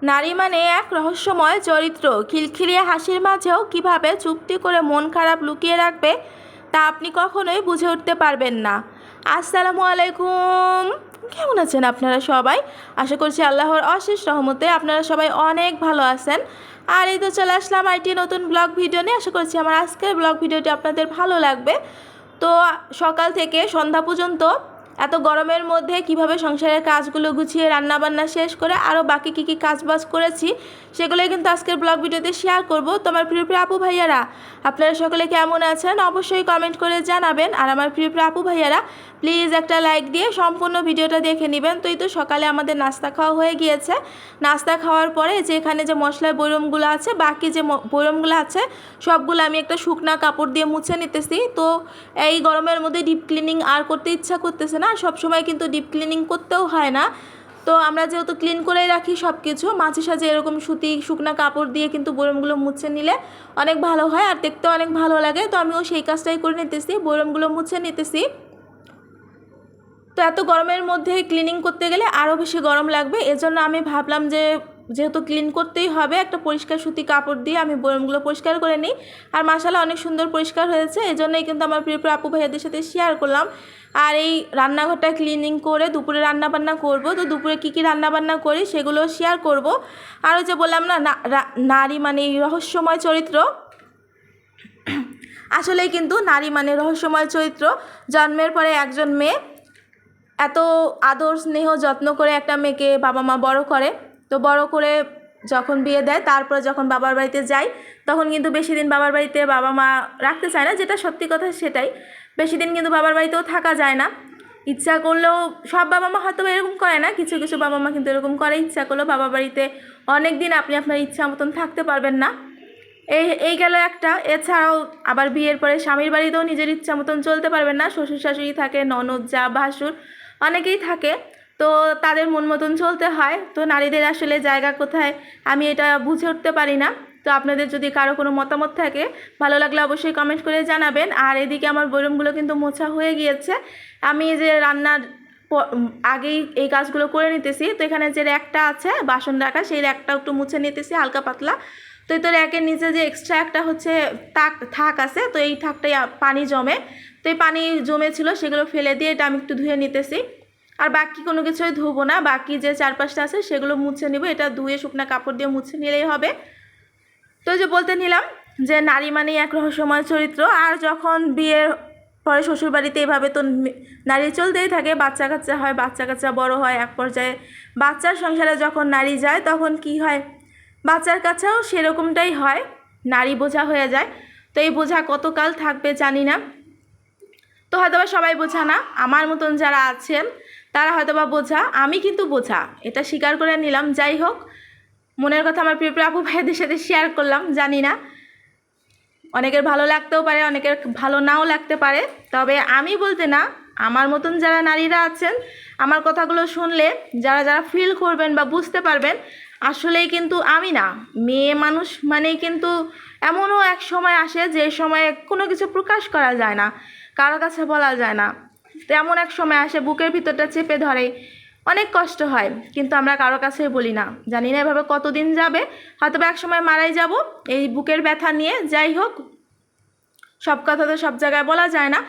নারী মানে এক রহস্যময় চরিত্র। খিলখিলিয়ে হাসির মাঝেও কিভাবে চুপটি করে মন খারাপ লুকিয়ে রাখবে তা আপনি কখনোই বুঝে উঠতে পারবেন না। আসসালামু আলাইকুম, কেমন আছেন আপনারা সবাই? আশা করছি আল্লাহর অশেষ রহমতে আপনারা সবাই অনেক ভালো আছেন। আর এই তো চলে আসলাম আইটি নতুন ব্লগ ভিডিও নিয়ে। আশা করছি আমার আজকের ব্লগ ভিডিওটি আপনাদের ভালো লাগবে। তো সকাল থেকে সন্ধ্যা পর্যন্ত এত গরমের মধ্যে কিভাবে সংসারের কাজগুলো গুছিয়ে রান্নাবান্না শেষ করে আরও বাকি কী কাজবাজ করেছি সেগুলোই কিন্তু আজকের ব্লগ ভিডিওতে শেয়ার করব। তো আমার প্রিয় প্রিয় আপু ভাইয়ারা, আপনারা সকলে কেমন আছেন অবশ্যই কমেন্ট করে জানাবেন। আর আমার প্রিয় প্রিয় আপু ভাইয়ারা, প্লিজ একটা লাইক দিয়ে সম্পূর্ণ ভিডিওটা দেখে নেবেন। তো এই তো সকালে আমাদের নাস্তা খাওয়া হয়ে গিয়েছে। নাস্তা খাওয়ার পরে যে এখানে যে মশলার বৈরমগুলো আছে, বাকি যে বৈরমগুলো আছে সবগুলো আমি একটা শুকনা কাপড় দিয়ে মুছে নিতেছি। তো এই গরমের মধ্যে ডিপ ক্লিনিং আর করতে ইচ্ছা করতেছে না, সব সময় কিন্তু ডিপ ক্লিনিং করতেও হয় না। তো আমরা যেহেতু ক্লিন করেই রাখি সব কিছু, মাঝে সাঝে এরকম সুতি শুকনা কাপড় দিয়ে কিন্তু বৈরমগুলো মুছে নিলে অনেক ভালো হয় আর দেখতেও অনেক ভালো লাগে। তো আমিও সেই কাজটাই করে নিতেছি, বৈরমগুলো মুছে নিতেছি। তো এত গরমের মধ্যে ক্লিনিং করতে গেলে আরও বেশি গরম লাগবে, এজন্য আমি ভাবলাম যে যেহেতু ক্লিন করতেই হবে একটা পরিষ্কার সুতি কাপড় দিয়ে আমি বৈরমগুলো পরিষ্কার করে নিই। আর মাশাআল্লাহ অনেক সুন্দর পরিষ্কার হয়েছে, এজন্যই কিন্তু আমার প্রিয় প্রিয় আপু ভাইয়াদের সাথে শেয়ার করলাম। আর এই রান্নাঘরটা ক্লিনিং করে দুপুরে রান্নাবান্না করব। তো দুপুরে কী রান্নাবান্না করি সেগুলো শেয়ার করব। আর ওই যে বললাম না, নারী মানে রহস্যময় চরিত্র। আসলেই কিন্তু নারী মানে রহস্যময় চরিত্র। জন্মের পরে একজন মেয়ে এত আদর স্নেহ যত্ন করে একটা মেয়েকে বাবা মা বড় করে। তো বড় করে যখন বিয়ে দেয়, তারপরে যখন বাবার বাড়িতে যাই, তখন কিন্তু বেশি দিন বাবার বাড়িতে বাবা মা রাখতে চায় না, যেটা সত্যি কথা সেটাই। বেশি দিন কিন্তু বাবার বাড়িতেও থাকা যায় না। ইচ্ছা করলেও সব বাবা মা হয়তো এরকম করে না, কিছু কিছু বাবা মা কিন্তু এরকম করে, ইচ্ছা করলেও বাবার বাড়িতে অনেক দিন আপনি আপনার ইচ্ছা মতন থাকতে পারবেন না। এই গেল একটা। এছাড়াও আবার বিয়ের পরে স্বামীর বাড়িতেও নিজের ইচ্ছা মতন চলতে পারবেন না। শ্বশুর শাশুড়ি থাকে, ননদ যা ভাসুর অনেকেই থাকে, তো তাদের মন মতন চলতে হয়। তো নারীদের আসলে জায়গা কোথায় আমি এটা বুঝে উঠতে পারি না। তো আপনাদের যদি কারো কোনো মতামত থাকে ভালো লাগলে অবশ্যই কমেন্ট করে জানাবেন। আর এদিকে আমার বৈরমগুলো কিন্তু মোছা হয়ে গিয়েছে। আমি যে রান্নার আগেই এই কাজগুলো করে নিতেছি। তো এখানে যে র্যাকটা আছে বাসন রাখা, সেই র্যাকটা একটু মুছে নিতেছি হালকা পাতলা। তো এই তো র্যাকের নিচে যে এক্সট্রা একটা হচ্ছে থাক আছে, তো এই থাকটাই পানি জমে। তো এই পানি জমেছিল সেগুলো ফেলে দিয়ে এটা আমি একটু ধুয়ে নিতেছি। আর বাকি কোনো কিছুই ধুবো না, বাকি যে চারপাশটা আছে সেগুলো মুছে নিব। এটা ধুয়ে শুকনা কাপড় দিয়ে মুছে নিলেই হবে। তো যে বলতে নিলাম যে নারী মানেই এক রহস্যময় চরিত্র। আর যখন বিয়ের পরে শ্বশুরবাড়িতে এভাবে তো নারী চলতেই থাকে, বাচ্চা কাচ্চা হয়, বাচ্চা কাচ্চা বড় হয়, এক পর্যায়ে বাচ্চার সংসারে যখন নারী যায় তখন কি হয়, বাচ্চার কাছেও সেরকমটাই হয়, নারী বোঝা হয়ে যায়। তো এই বোঝা কতকাল থাকবে জানি না। তো হয়তোবা সবাই বোঝা না, আমার মতন যারা আছেন তারা হয়তোবা বোঝা, আমি কিন্তু বোঝা, এটা স্বীকার করে নিলাম। যাই হোক, মনের কথা আমার প্রিয় প্রিয় আপু ভাইদের সাথে শেয়ার করলাম। জানি না, অনেকের ভালো লাগতেও পারে, অনেকের ভালো নাও লাগতে পারে, তবে আমি বলতে না, আমার মতন যারা নারীরা আছেন আমার কথাগুলো শুনলে যারা যারা ফিল করবেন বা বুঝতে পারবেন, আসলেই কিন্তু আমি না, মেয়ে মানুষ মানেই কিন্তু এমনও এক সময় আসে যে সময়ে কোনো কিছু প্রকাশ করা যায় না, কারো কাছে বলা যায় না। তো এমন এক সময় আসে বুকের ভিতরটা চেপে ধরে, অনেক কষ্ট হয়, কিন্তু আমরা কারো কাছেই বলি না। জানি না এভাবে কতদিন যাবে, হয়তো এক সময় মারাই যাব এই বুকের ব্যথা নিয়ে। যাই হোক, সব কথা তো সব জায়গায় বলা যায় না।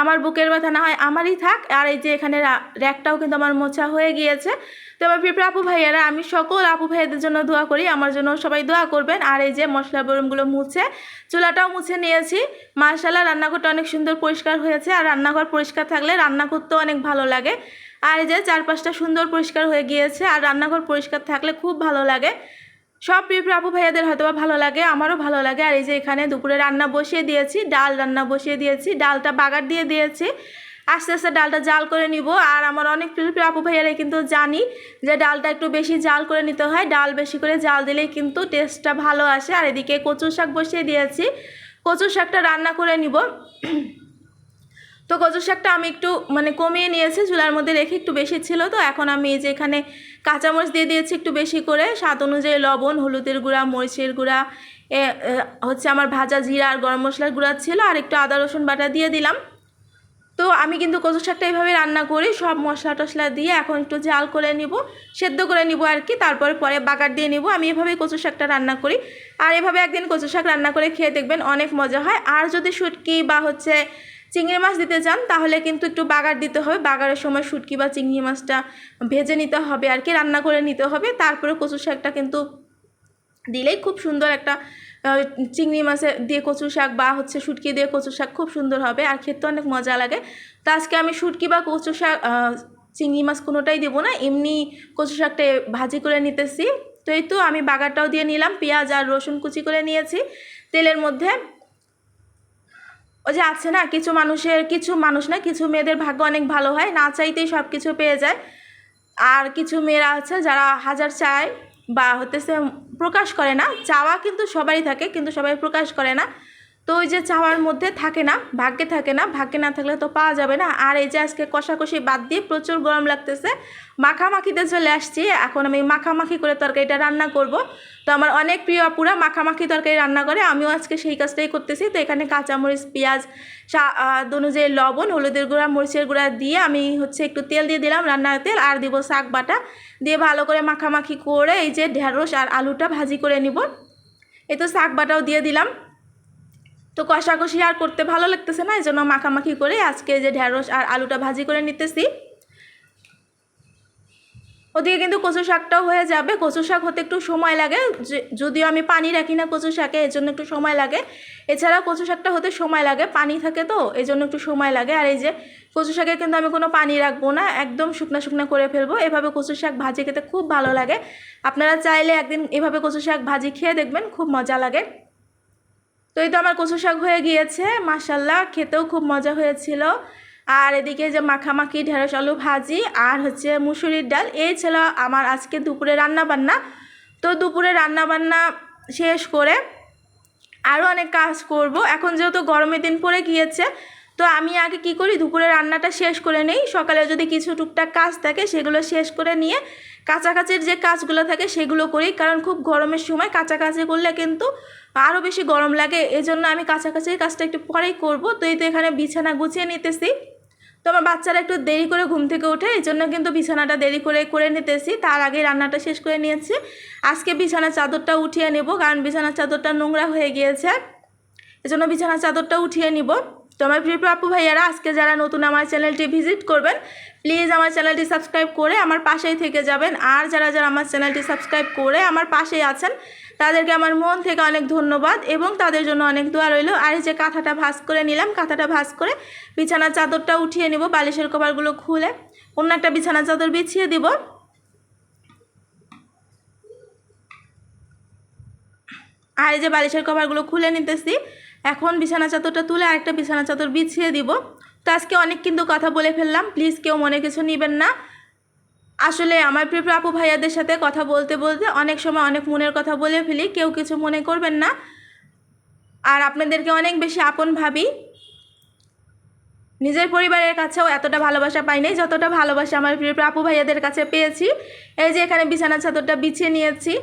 আমার বুকের ব্যথা না হয় আমারই থাক। আর এই যে এখানে র্যাকটাও কিন্তু আমার মোছা হয়ে গিয়েছে। তো আমার প্রিয় আপু ভাইয়ারা, আমি সকল আপু ভাইয়াদের জন্য দোয়া করি, আমার জন্য সবাই দোয়া করবেন। আর এই যে মশলা বরমগুলো মুছে চুলাটাও মুছে নিয়েছি। মাশাআল্লাহ রান্নাঘরটা অনেক সুন্দর পরিষ্কার হয়েছে। আর রান্নাঘর পরিষ্কার থাকলে রান্না করতেও অনেক ভালো লাগে। আর এই যে চারপাশটা সুন্দর পরিষ্কার হয়ে গিয়েছে, আর রান্নাঘর পরিষ্কার থাকলে খুব ভালো লাগে। সব প্রিয় আপু ভাইয়াদের হয়তো বা ভালো লাগে, আমারও ভালো লাগে। আর এই যে এখানে দুপুরে রান্না বসিয়ে দিয়েছি, ডাল রান্না বসিয়ে দিয়েছি, ডালটা বাগার দিয়ে দিয়েছি। আস্তে আস্তে ডালটা জাল করে নিব। আর আমার অনেক প্রিয় আপু ভাইয়ারা কিন্তু জানি যে ডালটা একটু বেশি জাল করে নিতে হয়, ডাল বেশি করে জাল দিলেই কিন্তু টেস্টটা ভালো আসে। আর এদিকে কচু শাক বসিয়ে দিয়েছি, কচু শাকটা রান্না করে নিব। তো কচু শাকটা আমি একটু মানে কমিয়ে নিয়েছি, চুলার মধ্যে রেখে একটু বেশি ছিল। তো এখন আমি এই যে এখানে কাঁচামরিচ দিয়ে দিয়েছি একটু বেশি করে, স্বাদ অনুযায়ী লবণ, হলুদের গুঁড়া, মরিচের গুঁড়া, হচ্ছে আমার ভাজা জিরা আর গরম মশলার গুঁড়া ছিল, আর একটু আদা রসুন বাটা দিয়ে দিলাম। তো তো আমি কিন্তু কচু শাকটা এইভাবে রান্না করি, সব মশলা টশলা দিয়ে এখন একটু জাল করে নিব, সেদ্ধ করে নিব আর কি, তারপরে পরে বাগার দিয়ে নিব। আমি এভাবেই কচু শাকটা রান্না করি। আর এভাবে একদিন কচু শাক রান্না করে খেয়ে দেখবেন, অনেক মজা হয়। আর যদি শুটকি বা হচ্ছে চিংড়ি মাছ দিতে চান তাহলে কিন্তু একটু বাগার দিতে হবে। বাগারের সময় শুটকি বা চিংড়ি মাছটা ভেজে নিতে হবে আর কি, রান্না করে নিতে হবে। তারপরে কচু শাকটা কিন্তু দিলেই খুব সুন্দর একটা চিংড়ি মাছের দিয়ে কচু শাক বা হচ্ছে শুটকি দিয়ে কচু শাক খুব সুন্দর হবে আর খেতে অনেক মজা লাগে। তো আজকে আমি শুটকি বা কচু শাক চিংড়ি মাছ কোনোটাই দেবো না, এমনি কচু শাকটা ভাজি করে নিতেছি। তো এই তো আমি বাগারটাও দিয়ে নিলাম, পেঁয়াজ আর রসুন কুচি করে নিয়েছি তেলের মধ্যে। ওই যে আছে না, কিছু মানুষ না, কিছু মেয়েদের ভাগ্য অনেক ভালো হয়, না চাইতেই সব কিছু পেয়ে যায়। আর কিছু মেয়েরা আছে যারা হাজার চায় বা হতেছে প্রকাশ করে না। চাওয়া কিন্তু সবারই থাকে, কিন্তু সবাই প্রকাশ করে না। তো ওই যে চাওয়ার মধ্যে থাকে না, ভাগ্যে থাকে না, ভাগ্যে না থাকলে তো পাওয়া যাবে না। আর এই যে আজকে কষাকষি বাদ দিয়ে প্রচুর গরম লাগতেছে, মাখামাখিতে চলে আসছি। এখন আমি মাখামাখি করে তরকারিটা রান্না করব। তো আমার অনেক প্রিয় আপুরা মাখামাখি তরকারি রান্না করে, আমিও আজকে সেই কাজটাই করতেছি। তো এখানে কাঁচামরিচ, পেঁয়াজ, অনুযায়ী লবণ, হলুদের গুঁড়া, মরিচের গুঁড়া দিয়ে আমি হচ্ছে একটু তেল দিয়ে দিলাম, রান্নার তেল, আর দিব শাক বাটা দিয়ে ভালো করে মাখামাখি করে এই যে ঢেঁড়স আর আলুটা ভাজি করে নিব। এই তো শাক বাটাও দিয়ে দিলাম। তো কষাকষি আর করতে ভালো লাগতেছে না, এই জন্য মাখামাখি করে আজকে যে ঢেঁড়স আর আলুটা ভাজি করে নিতেছি। ওদিকে কিন্তু কচু শাকটাও হয়ে যাবে। কচু শাক হতে একটু সময় লাগে, যদিও আমি পানি রাখি না কচু শাকে, এর জন্য একটু সময় লাগে। এছাড়া কচু শাকটা হতে সময় লাগে, পানি থাকে তো এই জন্য একটু সময় লাগে। আর এই যে কচু শাকে কিন্তু আমি কোনো পানি রাখবো না, একদম শুকনা শুকনা করে ফেলবো। এভাবে কচু শাক ভাজি খেতে খুব ভালো লাগে। আপনারা চাইলে একদিন এভাবে কচু শাক ভাজি খেয়ে দেখবেন, খুব মজা লাগে। তো এই তো আমার কচু শাক হয়ে গিয়েছে, মাশাল্লাহ খেতেও খুব মজা হয়েছিল। আর এদিকে যে মাখামাখি ঢেঁড়স আলু ভাজি আর হচ্ছে মুসুরির ডাল, এই ছিল আমার আজকে দুপুরে রান্নাবান্না। তো দুপুরে রান্নাবান্না শেষ করে আরও অনেক কাজ করব। এখন যেহেতু গরমের দিন পড়ে গিয়েছে, তো আমি আগে কি করি, দুপুরে রান্নাটা শেষ করে নেই। সকালে যদি কিছু টুকটাক কাজ থাকে সেগুলো শেষ করে নিয়ে কাছাকাছির যে কাজগুলো থাকে সেগুলো করি, কারণ খুব গরমের সময় কাছাকাছি করলে কিন্তু আরও বেশি গরম লাগে। এজন্য আমি কাছাকাছির কাজটা একটু পরেই করব। তো এই তো এখানে বিছানা গুছিয়ে নিতেছি। তো আমার বাচ্চারা একটু দেরি করে ঘুম থেকে ওঠে, এই জন্য কিন্তু বিছানাটা দেরি করে নিতেছি। তার আগে রান্নাটা শেষ করে নিয়েছি। আজকে বিছানার চাদরটা উঠিয়ে নেব, কারণ বিছানার চাদরটা নোংরা হয়ে গিয়েছে, এজন্য বিছানার চাদরটা উঠিয়ে নিব। তো আমার প্রিয় আপু ভাইয়ারা, আজকে যারা নতুন আমার চ্যানেলটি ভিজিট করবেন, প্লিজ আমার চ্যানেলটি সাবস্ক্রাইব করে আমার পাশেই থেকে যাবেন। আর যারা যারা আমার চ্যানেলটি সাবস্ক্রাইব করে আমার পাশেই আছেন, তাদেরকে আমার মন থেকে অনেক ধন্যবাদ এবং তাদের জন্য অনেক দোয়া রইল। আর এই যে কাঁথাটা ভাঁজ করে নিলাম, কাঁথাটা ভাঁজ করে বিছানার চাদরটা উঠিয়ে নিব, বালিশের কভারগুলো খুলে অন্য একটা বিছানার চাদর বিছিয়ে দিব। আর এই যে বালিশের কভারগুলো খুলে নিতেছি, এখন বিছানা চাদরটা তুলে আরেকটা বিছানা চাদর বিছিয়ে দিব। তো আজকে অনেক কিন্তু কথা বলে ফেললাম, প্লিজ কেউ মনে কিছু নেবেন না। আসলে আমার প্রিয় আপু ভাইয়াদের সাথে কথা বলতে বলতে অনেক সময় অনেক মনের কথা বলে ফেলি, কেউ কিছু মনে করবেন না। আর আপনাদেরকে অনেক বেশি আপন ভাবি, নিজের পরিবারের কাছেও এতটা ভালোবাসা পাই নাই যতটা ভালোবাসা আমার প্রিয় আপু ভাইয়াদের কাছে পেয়েছি। এই যে এখানে বিছানা চাদরটা বিছিয়ে নিয়েছি।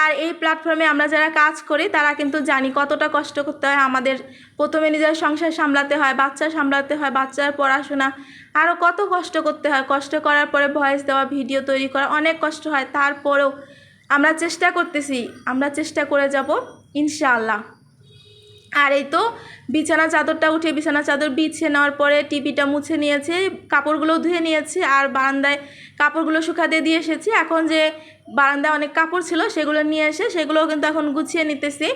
আর এই প্ল্যাটফর্মে আমরা যারা কাজ করি তারা কিন্তু জানি কতটা কষ্ট করতে হয় আমাদের। প্রথমে নিজের সংসার সামলাতে হয়, বাচ্চা সামলাতে হয়, বাচ্চার পড়াশোনা, আরও কত কষ্ট করতে হয়। কষ্ট করার পরে ভয়েস দেওয়া, ভিডিও তৈরি করা অনেক কষ্ট হয়। তারপরেও আমরা চেষ্টা করতেছি, আমরা চেষ্টা করে যাব ইনশাআল্লাহ। আর এই তো বিছানা চাদরটা উঠে বিছানা চাদর বিছিয়ে নেওয়ার পরে টিভিটা মুছে নিয়েছি, কাপড়গুলো ধুয়ে নিয়েছি, আর বারান্দায় কাপড়গুলো শুকাতে দিয়ে এসেছি। এখন যে বারান্দায় অনেক কাপড় ছিল সেগুলো নিয়ে এসে সেগুলোও কিন্তু এখন গুছিয়ে নিতেছি।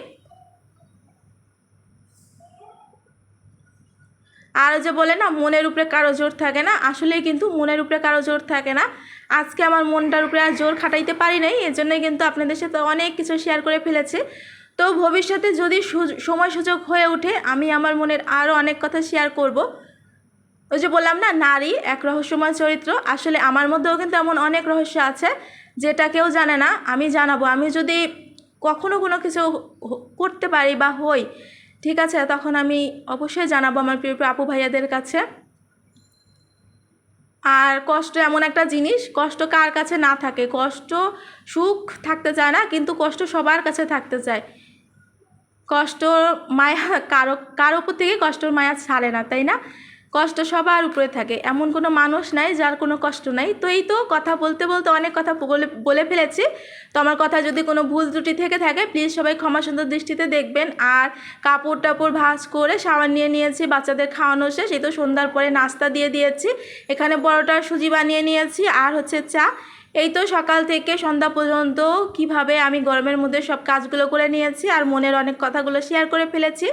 আর যে বলে না, মনের উপরে কারো জোর থাকে না, আসলেই কিন্তু মনের উপরে কারো জোর থাকে না। আজকে আমার মনটার উপরে আর জোর খাটাইতে পারি নাই, এজন্যই কিন্তু আপনাদের সাথে অনেক কিছু শেয়ার করে ফেলেছি। তো ভবিষ্যতে যদি সময় সুযোগ হয়ে ওঠে, আমি আমার মনের আরও অনেক কথা শেয়ার করব। ওই যে বললাম না, নারী এক রহস্যময় চরিত্র, আসলে আমার মধ্যেও কিন্তু এমন অনেক রহস্য আছে যেটা কেউ জানে না, আমি জানাবো। আমি যদি কখনো কোনো কিছু করতে পারি বা হই, ঠিক আছে, তখন আমি অবশ্যই জানাবো আমার প্রিয় আপু ভাইয়াদের কাছে। আর কষ্ট এমন একটা জিনিস, কষ্ট কার কাছে না থাকে, কষ্ট সুখ থাকতে চায় না, কিন্তু কষ্ট সবার কাছে থাকতে চায়। কষ্ট মায়া কারো উপর থেকে কষ্টর মায়া ছাড়ে না, তাই না? কষ্ট সবার উপরে থাকে, এমন কোনো মানুষ নাই যার কোনো কষ্ট নাই। তো এই তো কথা বলতে বলতে অনেক কথা বলে ফেলেছি। তো আমার কথা যদি কোনো ভুল ত্রুটি থেকে থাকে প্লিজ সবাই ক্ষমা সুন্দর দৃষ্টিতে দেখবেন। আর কাপড় টাপড় ভাঁজ করে শাওয়ার নিয়ে নিয়েছি, বাচ্চাদের খাওয়ানো শেষ। এই তো সন্ধ্যার পরে নাস্তা দিয়ে দিয়েছি, এখানে পরোটা সুজি বানিয়ে নিয়েছি আর হচ্ছে চা। এই তো সকাল থেকে সন্ধ্যা পর্যন্ত কিভাবে আমি গরমের মধ্যে সব কাজগুলো করে নিয়েছি আর মনের অনেক কথাগুলো শেয়ার করে ফেলেছি,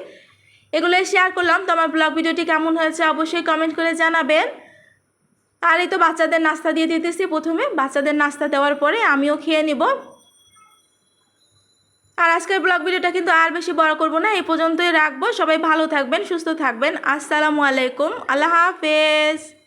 এগুলোই শেয়ার করলাম। তো আমার ব্লগ ভিডিওটি কেমন হয়েছে অবশ্যই কমেন্ট করে জানাবেন। আর এই তো বাচ্চাদের নাস্তা দিয়ে দিতেছি, প্রথমে বাচ্চাদের নাস্তা দেওয়ার পরে আমিও খেয়ে নিব। আর আজকের ব্লগ ভিডিওটা কিন্তু আর বেশি বড় করব না, এই পর্যন্তই রাখবো। সবাই ভালো থাকবেন, সুস্থ থাকবেন। আসসালামু আলাইকুম, আল্লাহ হাফেজ।